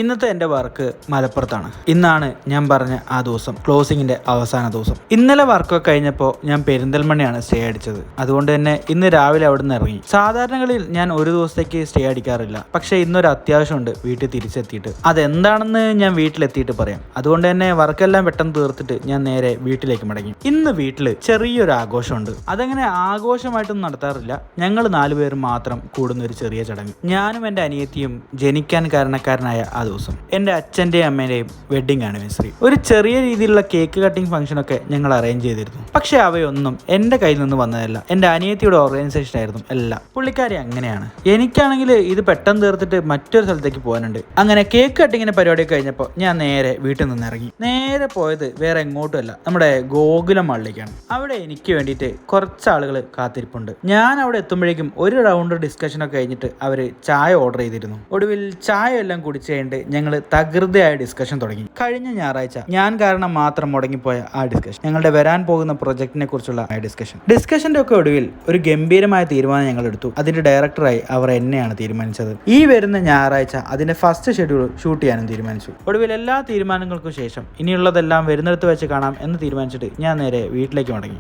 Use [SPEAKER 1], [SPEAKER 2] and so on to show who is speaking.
[SPEAKER 1] ഇന്നത്തെ എൻ്റെ വർക്ക് മലപ്പുറത്താണ്. ഇന്നാണ് ഞാൻ പറഞ്ഞ ആ ദിവസം, ക്ലോസിങ്ങിൻ്റെ അവസാന ദിവസം. ഇന്നലെ വർക്കൊക്കെ കഴിഞ്ഞപ്പോൾ ഞാൻ പെരിന്തൽമണ്ണയാണ് സ്റ്റേ അടിച്ചത്. അതുകൊണ്ട് തന്നെ ഇന്ന് രാവിലെ അവിടെ നിന്ന് ഇറങ്ങി. സാധാരണകളിൽ ഞാൻ ഒരു ദിവസത്തേക്ക് സ്റ്റേ അടിക്കാറില്ല, പക്ഷേ ഇന്നൊരു അത്യാവശ്യമുണ്ട് വീട്ടിൽ തിരിച്ചെത്തിയിട്ട്. അതെന്താണെന്ന് ഞാൻ വീട്ടിലെത്തിയിട്ട് പറയാം. അതുകൊണ്ട് തന്നെ വർക്കെല്ലാം പെട്ടെന്ന് തീർത്തിട്ട് ഞാൻ നേരെ വീട്ടിലേക്ക് മടങ്ങി. ഇന്ന് വീട്ടിൽ ചെറിയൊരു ആഘോഷമുണ്ട്. അതങ്ങനെ ആഘോഷമായിട്ടൊന്നും നടത്താറില്ല. ഞങ്ങൾ 4 പേരും മാത്രം കൂടുന്ന ഒരു ചെറിയ ചടങ്ങ്. ഞാനും എൻ്റെ അനിയത്തിയും ജനിക്കാൻ കാരണക്കാരനായ ആ ദിവസം എൻ്റെ അച്ഛൻ്റെയും അമ്മേൻ്റെയും വെഡ്ഡിങ് ആനിവേഴ്സറി. ഒരു ചെറിയ രീതിയിലുള്ള കേക്ക് കട്ടിംഗ് ഫംഗ്ഷനൊക്കെ ഞങ്ങൾ അറേഞ്ച് ചെയ്തിരുന്നു. പക്ഷേ അവയൊന്നും എൻ്റെ കയ്യിൽ നിന്ന് വന്നതല്ല, എൻ്റെ അനിയത്തിയുടെ ഓർഗനൈസേഷൻ ആയിരുന്നു എല്ലാം. പുള്ളിക്കാരി അങ്ങനെയാണ്. എനിക്കാണെങ്കിൽ ഇത് പെട്ടെന്ന് തീർത്തിട്ട് മറ്റൊരു സ്ഥലത്തേക്ക് പോകാനുണ്ട്. അങ്ങനെ കേക്ക് കട്ടിങ്ങിൻ്റെ പരിപാടിയൊക്കെ കഴിഞ്ഞപ്പോൾ ഞാൻ നേരെ വീട്ടിൽ നിന്ന് ഇറങ്ങി. നേരെ പോയത് വേറെ എങ്ങോട്ടുമല്ല, നമ്മുടെ ഗോകുലം മാളിലേക്കാണ്. അവിടെ എനിക്ക് വേണ്ടിയിട്ട് കുറച്ച് ആളുകൾ കാത്തിരിപ്പുണ്ട്. ഞാൻ അവിടെ എത്തുമ്പോഴേക്കും ഒരു റൗണ്ട് ഡിസ്കഷനൊക്കെ കഴിഞ്ഞിട്ട് അവർ ചായ ഓർഡർ ചെയ്തിരുന്നു. ഒടുവിൽ ചായ എല്ലാം കുടിച്ച് കഴിഞ്ഞിട്ട് ഞങ്ങൾ തകൃതിയായ ഡിസ്കഷൻ തുടങ്ങി. കഴിഞ്ഞ ഞായറാഴ്ച ഞാൻ കാരണം മാത്രം മുടങ്ങിപ്പോയ ആ ഡിസ്കഷൻ, ഞങ്ങളുടെ വരാൻ പോകുന്ന പ്രൊജക്ടിനെ കുറിച്ചുള്ള ഡിസ്കഷന്റെ ഒക്കെ ഒടുവിൽ ഒരു ഗംഭീരമായ തീരുമാനം ഞങ്ങൾ എടുത്തു. അതിന്റെ ഡയറക്ടറായി അവർ എന്നെയാണ് തീരുമാനിച്ചത്. ഈ വരുന്ന ഞായറാഴ്ച അതിന്റെ ഫസ്റ്റ് ഷെഡ്യൂൾ ഷൂട്ട് ചെയ്യാനും തീരുമാനിച്ചു. ഒടുവിൽ എല്ലാ തീരുമാനങ്ങൾക്കും ശേഷം ഇനിയുള്ളതെല്ലാം വരുന്നിടത്ത് വെച്ച് കാണാം എന്ന് തീരുമാനിച്ചിട്ട് ഞാൻ നേരെ വീട്ടിലേക്ക് മടങ്ങി.